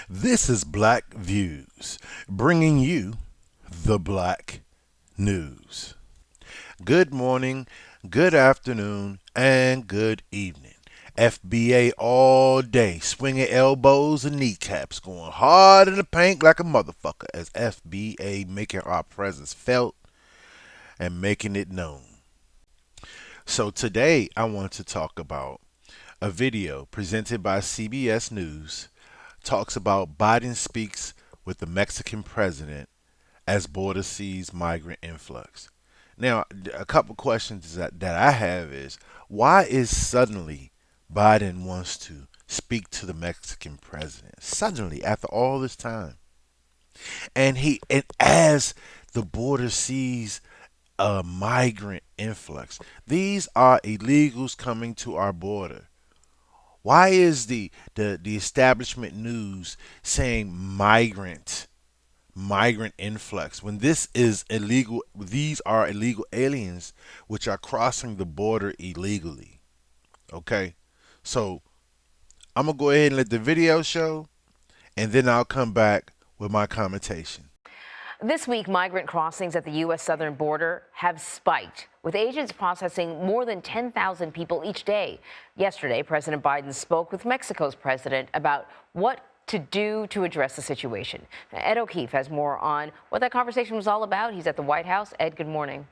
This is Black Views, bringing you the Black News. Good morning, good afternoon, and good evening. FBA all day, swinging elbows and kneecaps, going hard in the paint like a motherfucker as FBA making our presence felt and making it known. So today I want to talk about a video presented by CBS News talks about Biden speaks with the Mexican president as border sees migrant influx. Now, a couple questions that I have is why is suddenly Biden wants to speak to the Mexican president suddenly after all this time, and as the border sees a migrant influx, these are illegals coming to our border. Why is the establishment news saying migrant influx when this is illegal? These are illegal aliens which are crossing the border illegally. Okay, so I'm gonna go ahead and let the video show, and then I'll come back with my commentation. This week, migrant crossings at the U.S. southern border have spiked, with agents processing more than 10,000 people each day. Yesterday, President Biden spoke with Mexico's president about what to do to address the situation. Ed O'Keefe has more on what that conversation was all about. He's at the White House. Ed, good morning.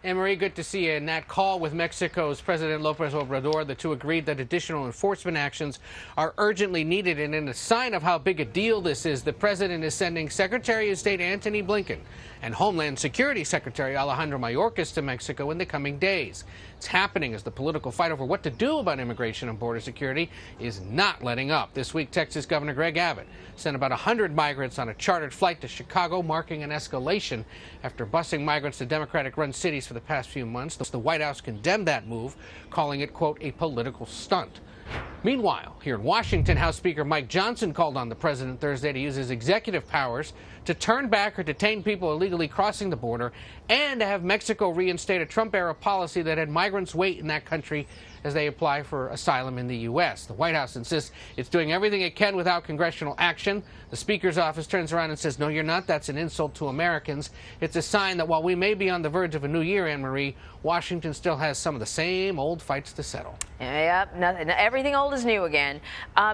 Anne-Marie, good to see you. In that call with Mexico's President López Obrador, the two agreed that additional enforcement actions are urgently needed. And in a sign of how big a deal this is, the president is sending Secretary of State Antony Blinken and Homeland Security Secretary Alejandro Mayorkas to Mexico in the coming days. It's happening as the political fight over what to do about immigration and border security is not letting up. This week, Texas Governor Greg Abbott sent about 100 migrants on a chartered flight to Chicago, marking an escalation after busing migrants to Democratic-run cities for the past few months. The White House condemned that move, calling it, quote, a political stunt. Meanwhile, here in Washington, House Speaker Mike Johnson called on the president Thursday to use his executive powers to turn back or detain people illegally crossing the border and to have Mexico reinstate a Trump-era policy that had migrants wait in that country as they apply for asylum in the U.S. The White House insists it's doing everything it can without congressional action. The Speaker's office turns around and says, no, you're not. That's an insult to Americans. It's a sign that while we may be on the verge of a new year, Anne-Marie, Washington still has some of the same old fights to settle. Yep, everything old is new again.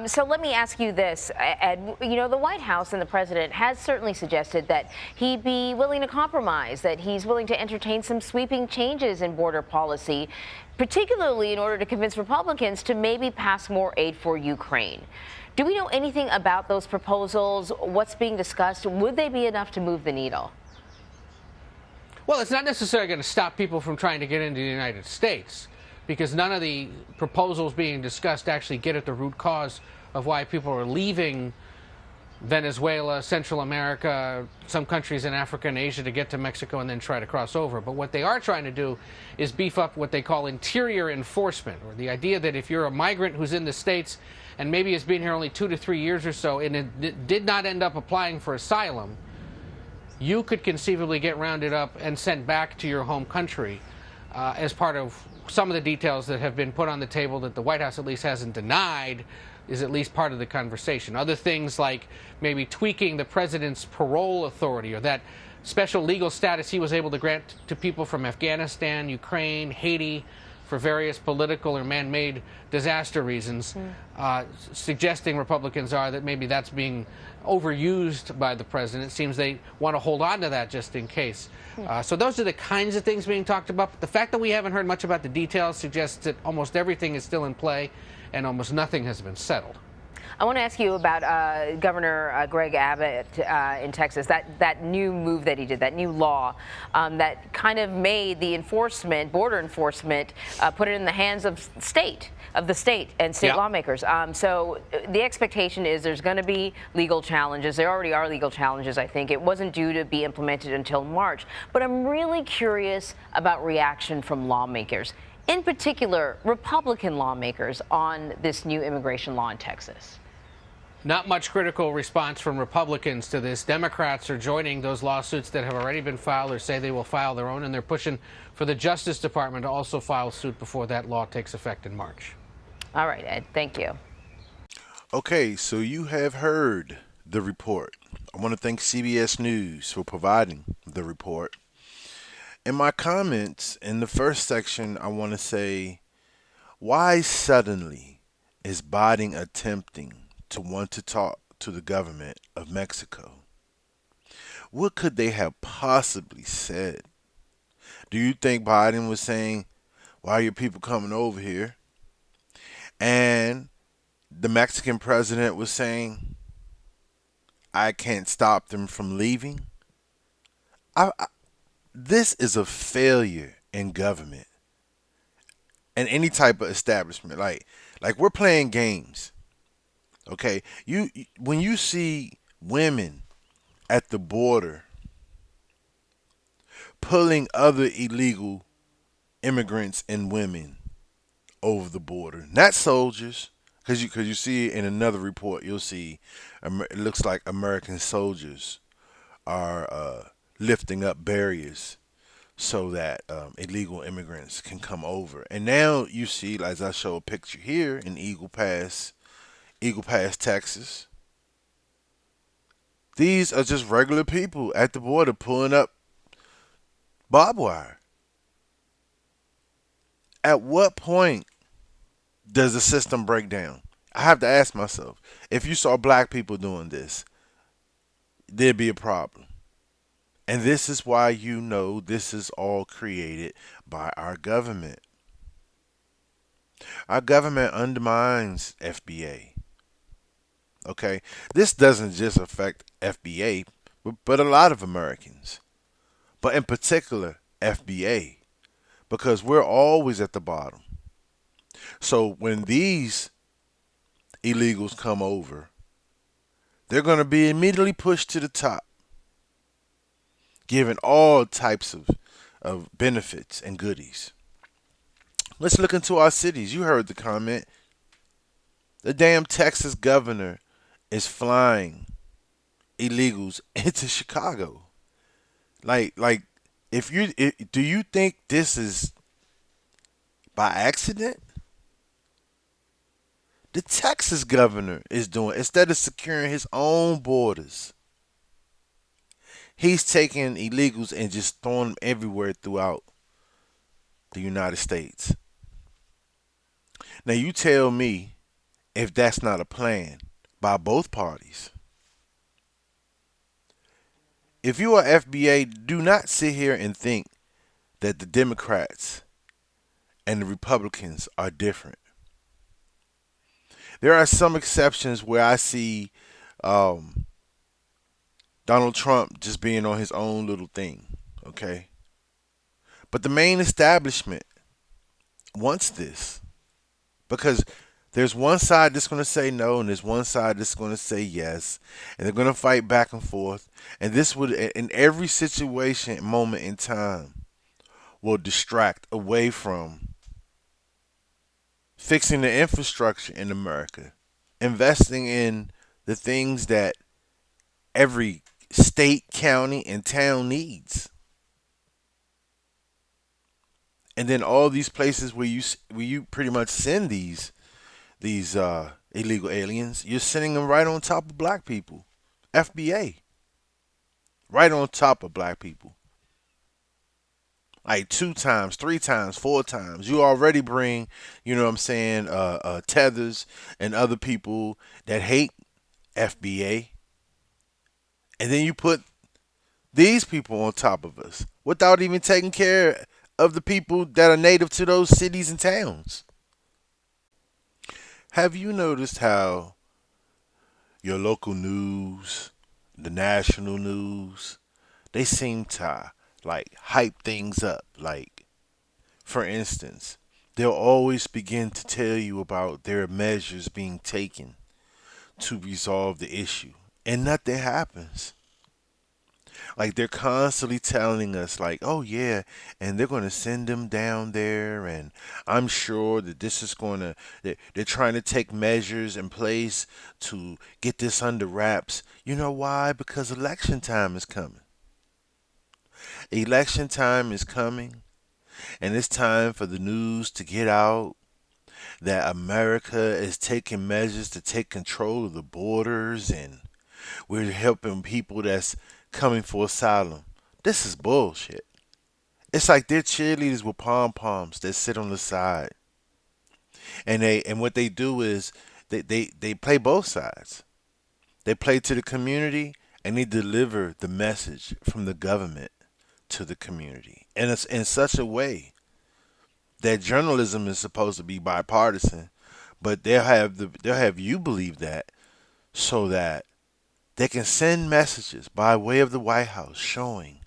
So let me ask you this, Ed. You know, the White House and the president has certainly suggested that he'd be willing to compromise, that he's willing to entertain some sweeping changes in border policy, particularly in order to convince Republicans to maybe pass more aid for Ukraine. Do we know anything about those proposals? What's being discussed? Would they be enough to move the needle? Well, it's not necessarily going to stop people from trying to get into the United States, because none of the proposals being discussed actually get at the root cause of why people are leaving Venezuela, Central America, some countries in Africa and Asia to get to Mexico and then try to cross over. But what they are trying to do is beef up what they call interior enforcement, or the idea that if you're a migrant who's in the States and maybe has been here only 2 to 3 years or so and it did not end up applying for asylum, you could conceivably get rounded up and sent back to your home country as part of some of the details that have been put on the table that the White House at least hasn't denied is at least part of the conversation. Other things like maybe tweaking the president's parole authority, or that special legal status he was able to grant to people from Afghanistan, Ukraine, Haiti, for various political or man-made disaster reasons, suggesting Republicans are that maybe that's being overused by the president. It seems they want to hold on to that just in case. So those are the kinds of things being talked about. But the fact that we haven't heard much about the details suggests that almost everything is still in play and almost nothing has been settled. I want to ask you about Governor Greg Abbott in Texas, that new move that he did, that new law that kind of made the border enforcement, put it in the hands of the state and state lawmakers. So the expectation is there's going to be legal challenges. There already are legal challenges, I think. It wasn't due to be implemented until March. But I'm really curious about reaction from lawmakers, in particular Republican lawmakers, on this new immigration law in Texas. Not much critical response from Republicans to this. Democrats are joining those lawsuits that have already been filed or say they will file their own, and they're pushing for the Justice Department to also file suit before that law takes effect in March. All right, Ed, thank you. Okay, so you have heard the report. I want to thank CBS News for providing the report. In my comments, in the first section, I want to say, why suddenly is Biden attempting to want to talk to the government of Mexico? What could they have possibly said? Do you think Biden was saying, why are your people coming over here? And the Mexican president was saying, I can't stop them from leaving? I, this is a failure in government and any type of establishment. Like we're playing games. Okay, when you see women at the border pulling other illegal immigrants and women over the border, not soldiers, because you see in another report you'll see it looks like American soldiers are lifting up barriers so that illegal immigrants can come over. And now you see, as I show a picture here in Eagle Pass, Texas. These are just regular people at the border pulling up barbed wire. At what point does the system break down? I have to ask myself. If you saw black people doing this, there'd be a problem. And this is why you know this is all created by our government. Our government undermines FBA. Okay? This doesn't just affect FBA, but a lot of Americans. But in particular, FBA. Because we're always at the bottom. So when these illegals come over, they're going to be immediately pushed to the top, given all types of benefits and goodies. Let's look into our cities. You heard the comment. The damn Texas governor is flying illegals into Chicago. Like, do you think this is by accident? The Texas governor is doing, instead of securing his own borders, he's taking illegals and just throwing them everywhere throughout the United States. Now you tell me if that's not a plan by both parties. If you are FBA, do not sit here and think that the Democrats and the Republicans are different. There are some exceptions where I see um, Donald Trump just being on his own little thing, okay? But the main establishment wants this because there's one side that's going to say no and there's one side that's going to say yes, and they're going to fight back and forth. And this would, in every situation, moment in time, will distract away from fixing the infrastructure in America, investing in the things that every state, county, and town needs. And then all these places where you pretty much send these illegal aliens, you're sending them right on top of black people. FBA, right on top of black people. Like two times, three times, four times. You already bring, you know what I'm saying, tethers and other people that hate FBA. And then you put these people on top of us without even taking care of the people that are native to those cities and towns. Have you noticed how your local news, the national news, they seem to like hype things up? Like, for instance, they'll always begin to tell you about their measures being taken to resolve the issue, and nothing happens. Like they're constantly telling us, like, oh yeah, and they're going to send them down there, and I'm sure that this is going to, they're trying to take measures in place to get this under wraps. You know why? Because election time is coming. Election time is coming, and it's time for the news to get out that America is taking measures to take control of the borders and we're helping people that's coming for asylum. This is bullshit. It's like they're cheerleaders with pom poms that sit on the side, and what they do is they play both sides. They play to the community and they deliver the message from the government to the community, and it's in such a way that journalism is supposed to be bipartisan, but they'll have you believe that so that they can send messages by way of the White House showing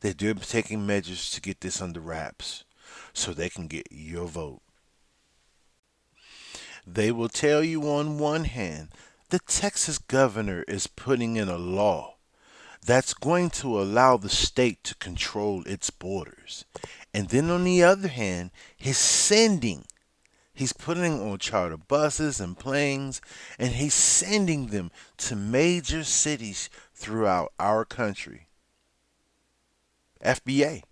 that they're taking measures to get this under wraps so they can get your vote. They will tell you on one hand the Texas governor is putting in a law that's going to allow the state to control its borders. And then on the other hand, he's putting on charter buses and planes, and he's sending them to major cities throughout our country. FBA.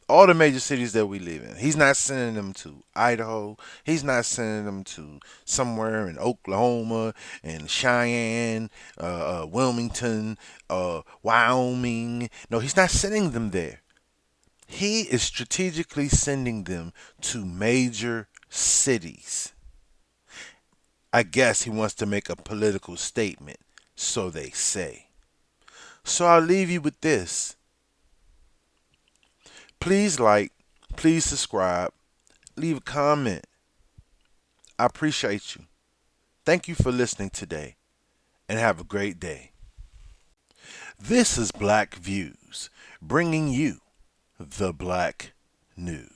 All the major cities that we live in. He's not sending them to Idaho. He's not sending them to somewhere in Oklahoma and Cheyenne, Wilmington, Wyoming. No, he's not sending them there. He is strategically sending them to major cities. I guess he wants to make a political statement, so they say. So I'll leave you with this. Please like, please subscribe, leave a comment. I appreciate you. Thank you for listening today, and have a great day. This is Black Views, bringing you the Black News.